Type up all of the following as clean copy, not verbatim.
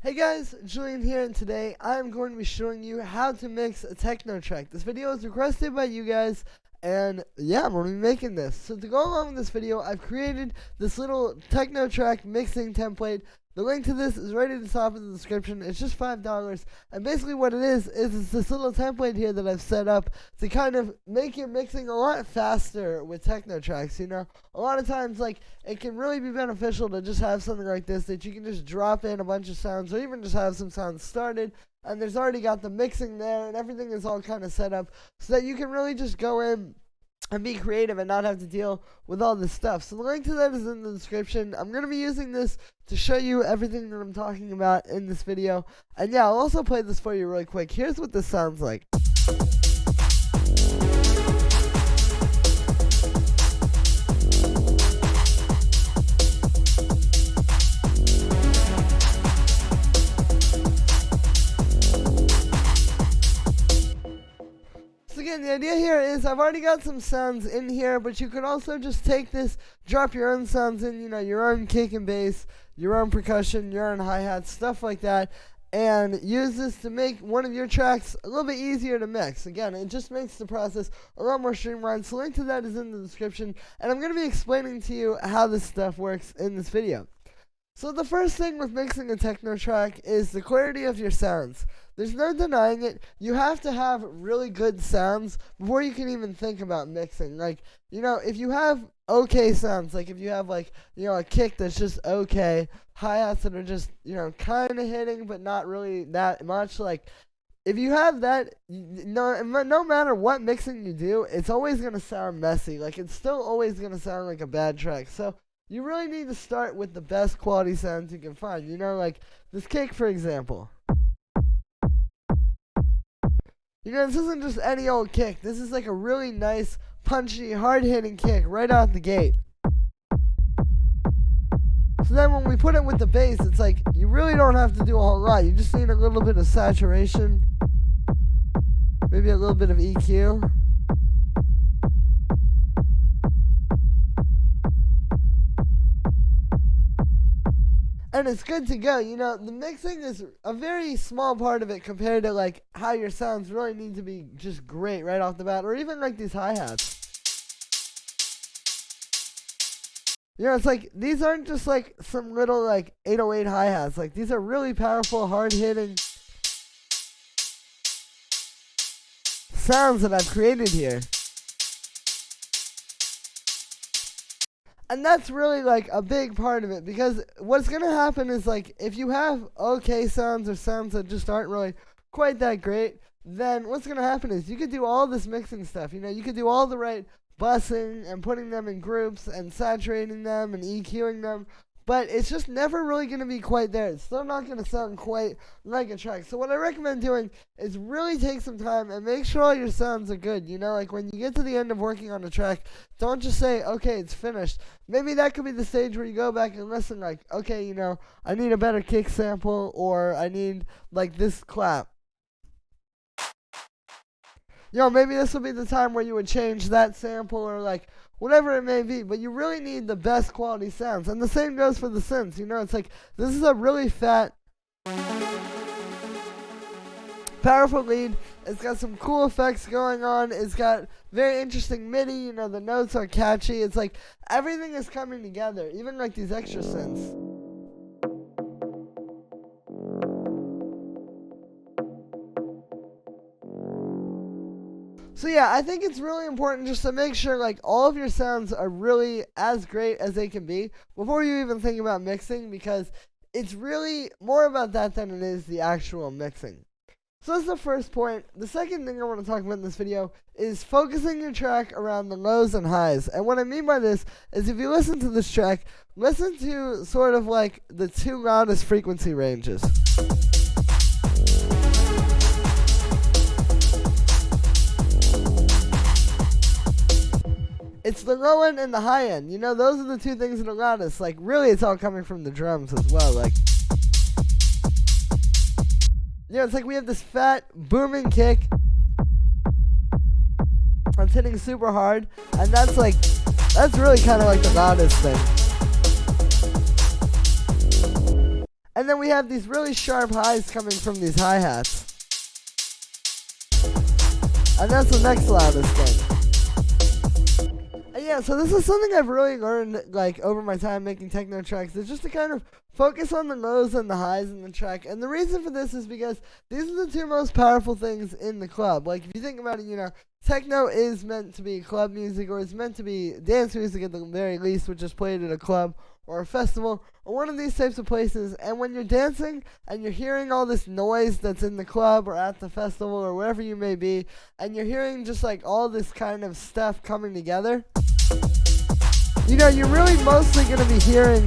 Hey guys, Julian here, and today I'm going to be showing you how to mix a techno track. This video was requested by you guys, and yeah, I'm going to be making this. So to go along with this video, I've created this little techno track mixing template. The link to this is right at the top of the description. It's just $5, and basically what it is it's this little template here that I've set up to kind of make your mixing a lot faster with techno tracks. You know, a lot of times, like, it can really be beneficial to just have something like this that you can just drop in a bunch of sounds, or even just have some sounds started, and there's already got the mixing there, and everything is all kind of set up so that you can really just go in and be creative and not have to deal with all this stuff. So the link to that is in the description. I'm going to be using this to show you everything that I'm talking about in this video. And yeah, I'll also play this for you really quick. Here's what this sounds like. Again, the idea here is I've already got some sounds in here, but you could also just take this, drop your own sounds in, you know, your own kick and bass, your own percussion, your own hi-hats, stuff like that, and use this to make one of your tracks a little bit easier to mix. Again, it just makes the process a lot more streamlined, so link to that is in the description, and I'm going to be explaining to you how this stuff works in this video. So the first thing with mixing a techno track is the clarity of your sounds. There's no denying it. You have to have really good sounds before you can even think about mixing. Like, you know, if you have okay sounds, like if you have, like, you know, a kick that's just okay, hi-hats that are just, you know, kind of hitting but not really that much, like, if you have that, no matter what mixing you do, it's always going to sound messy. Like, it's still always going to sound like a bad track. So you really need to start with the best quality sounds you can find. You know, like this kick, for example. You know, this isn't just any old kick. This is like a really nice, punchy, hard-hitting kick right out the gate. So then when we put it with the bass, it's like you really don't have to do a whole lot. You just need a little bit of saturation, maybe a little bit of EQ. And it's good to go. You know, the mixing is a very small part of it compared to, like, how your sounds really need to be just great right off the bat, or even like these hi-hats. You know, it's like, these aren't just like some little, like, 808 hi-hats. Like, these are really powerful, hard-hitting sounds that I've created here. And that's really, like, a big part of it, because what's going to happen is, like, if you have okay sounds or sounds that just aren't really quite that great, then what's going to happen is you could do all this mixing stuff. You know, you could do all the right bussing and putting them in groups and saturating them and EQing them, but it's just never really going to be quite there. It's still not going to sound quite like a track. So what I recommend doing is really take some time and make sure all your sounds are good. You know, like when you get to the end of working on a track, don't just say, okay, it's finished. Maybe that could be the stage where you go back and listen, like, okay, you know, I need a better kick sample, or I need, like, this clap. You know, maybe this will be the time where you would change that sample, or, like, whatever it may be, but you really need the best quality sounds. And the same goes for the synths. You know, it's like, this is a really fat, powerful lead. It's got some cool effects going on. It's got very interesting MIDI. You know, the notes are catchy. It's like everything is coming together, even like these extra synths. So yeah, I think it's really important just to make sure, like, all of your sounds are really as great as they can be before you even think about mixing, because it's really more about that than it is the actual mixing. So that's the first point. The second thing I want to talk about in this video is focusing your track around the lows and highs. And what I mean by this is, if you listen to this track, listen to sort of like the two loudest frequency ranges. It's the low end and the high end. You know, those are the two things that are loudest. Like, really, it's all coming from the drums as well. Like, you know, it's like we have this fat, booming kick that's hitting super hard, and that's really kind of like the loudest thing. And then we have these really sharp highs coming from these hi-hats. And that's the next loudest thing. And yeah, so this is something I've really learned like over my time making techno tracks, is just to kind of focus on the lows and the highs in the track. And the reason for this is because these are the two most powerful things in the club. Like if you think about it, techno is meant to be club music, or it's meant to be dance music at the very least, which is played at a club or a festival or one of these types of places. And when you're dancing and you're hearing all this noise that's in the club or at the festival or wherever you may be, and you're hearing just like all this kind of stuff coming together, you're really mostly going to be hearing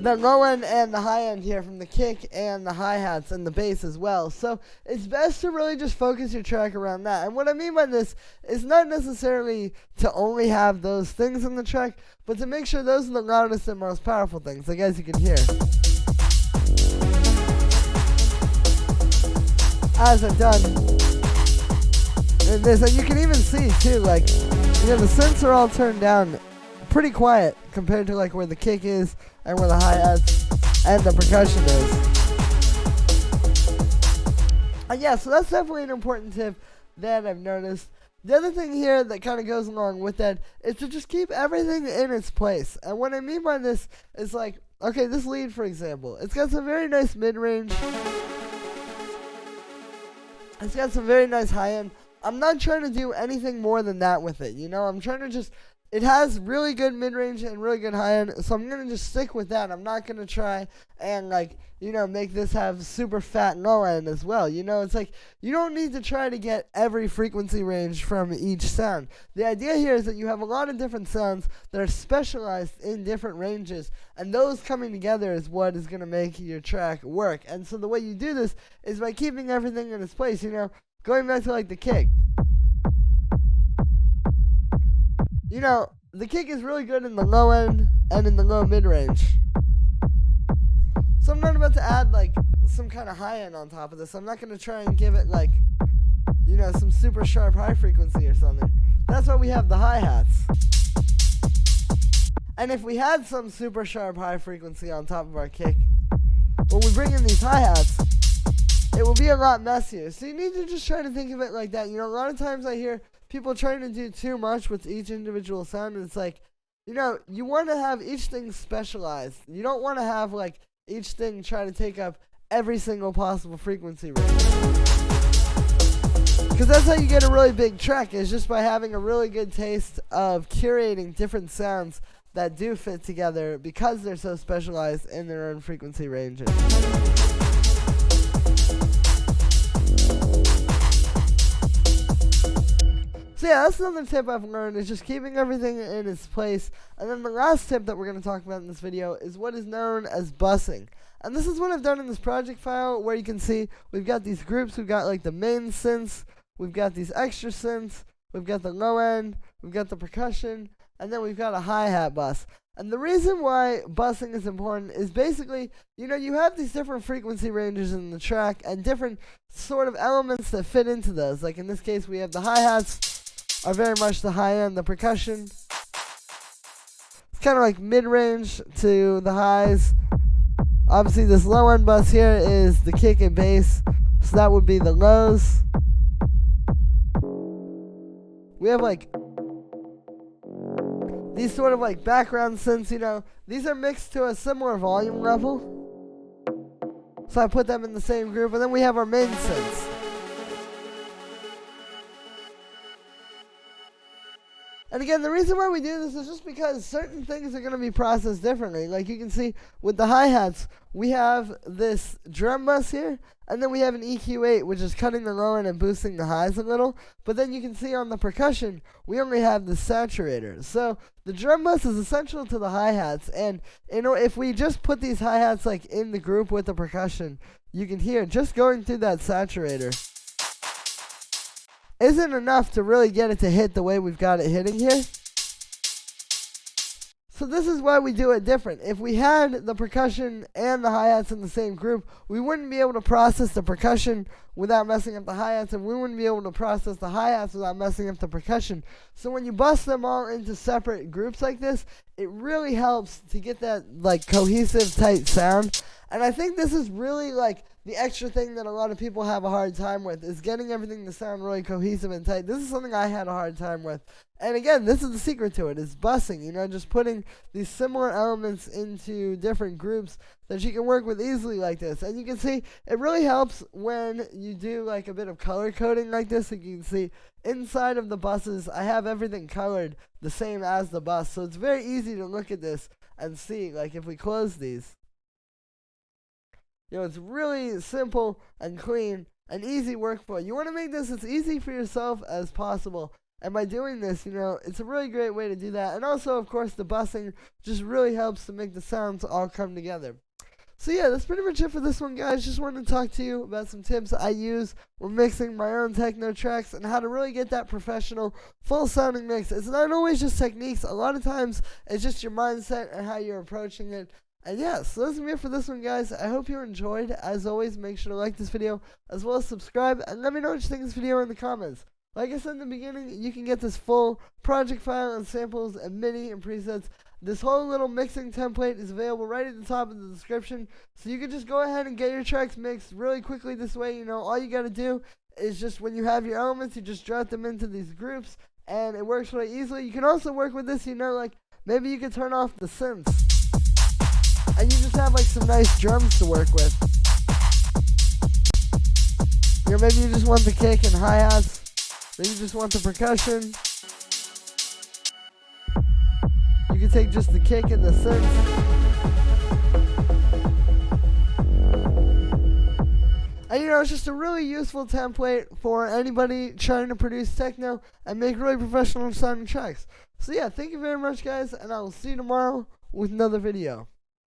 the low end and the high end here from the kick and the hi-hats and the bass as well. So it's best to really just focus your track around that. And what I mean by this is not necessarily to only have those things in the track, but to make sure those are the loudest and most powerful things, like as you can hear. As I've done in this, and you can even see too, like, the synths are all turned down pretty quiet compared to like where the kick is and where the hi-hats and the percussion is. And yeah, so that's definitely an important tip that I've noticed. The other thing here that kind of goes along with that is to just keep everything in its place. And what I mean by this is like, okay, this lead, for example, it's got some very nice mid-range. It's got some very nice high-end. I'm not trying to do anything more than that with it, I'm trying to just, it has really good mid-range and really good high-end, so I'm going to just stick with that. I'm not going to try and, make this have super fat low-end as well. It's like, you don't need to try to get every frequency range from each sound. The idea here is that you have a lot of different sounds that are specialized in different ranges, and those coming together is what is going to make your track work. And so the way you do this is by keeping everything in its place, going back to, like, the kick. The kick is really good in the low end and in the low mid-range. So I'm not about to add, like, some kind of high end on top of this. I'm not going to try and give it, like, some super sharp high frequency or something. That's why we have the hi-hats. And if we had some super sharp high frequency on top of our kick, when we bring in these hi-hats, it will be a lot messier. So you need to just try to think of it like that. A lot of times I hear people trying to do too much with each individual sound, and it's like, you want to have each thing specialized. You don't want to have, like, each thing try to take up every single possible frequency range. Because that's how you get a really big track, is just by having a really good taste of curating different sounds that do fit together because they're so specialized in their own frequency ranges. So yeah, that's another tip I've learned, is just keeping everything in its place. And then the last tip that we're going to talk about in this video is what is known as busing. And this is what I've done in this project file, where you can see we've got these groups. We've got like the main synths, we've got these extra synths, we've got the low end, we've got the percussion, and then we've got a hi-hat bus. And the reason why busing is important is basically, you have these different frequency ranges in the track and different sort of elements that fit into those. Like in this case, we have the hi-hats are very much the high end, the percussion. It's kind of like mid-range to the highs. Obviously, this low end bus here is the kick and bass, so that would be the lows. We have like these sort of like background synths, these are mixed to a similar volume level. So I put them in the same group, and then we have our main synths. And again, the reason why we do this is just because certain things are going to be processed differently. Like you can see with the hi-hats, we have this drum bus here, and then we have an EQ8, which is cutting the low end and boosting the highs a little. But then you can see on the percussion, we only have the saturator. So the drum bus is essential to the hi-hats, and if we just put these hi-hats like in the group with the percussion, you can hear just going through that saturator isn't enough to really get it to hit the way we've got it hitting here. So this is why we do it different. If we had the percussion and the hi-hats in the same group, we wouldn't be able to process the percussion without messing up the hi-hats, and we wouldn't be able to process the hi-hats without messing up the percussion. So when you bust them all into separate groups like this, it really helps to get that like cohesive, tight sound. And I think this is really like the extra thing that a lot of people have a hard time with, is getting everything to sound really cohesive and tight. This is something I had a hard time with. And again, this is the secret to it, is bussing, just putting these similar elements into different groups that you can work with easily like this. And you can see it really helps when you do like a bit of color coding like this. You can see inside of the buses, I have everything colored the same as the bus. So it's very easy to look at this and see, like if we close these, it's really simple and clean and easy workflow. You want to make this as easy for yourself as possible. And by doing this, it's a really great way to do that. And also, of course, the bussing just really helps to make the sounds all come together. So yeah, that's pretty much it for this one, guys. Just wanted to talk to you about some tips I use when mixing my own techno tracks and how to really get that professional, full-sounding mix. It's not always just techniques. A lot of times, it's just your mindset and how you're approaching it. And yeah, so that's it for this one, guys. I hope you enjoyed. As always, make sure to like this video, as well as subscribe, and let me know what you think of this video in the comments. Like I said in the beginning, you can get this full project file and samples and MIDI and presets. This whole little mixing template is available right at the top of the description. So you can just go ahead and get your tracks mixed really quickly this way. All you got to do is just when you have your elements, you just drop them into these groups, and it works really easily. You can also work with this, like maybe you can turn off the synths, and you just have like some nice drums to work with. Maybe you just want the kick and hi-hats. Maybe you just want the percussion. You can take just the kick and the synth. And it's just a really useful template for anybody trying to produce techno and make really professional sounding tracks. So yeah, thank you very much, guys, and I will see you tomorrow with another video.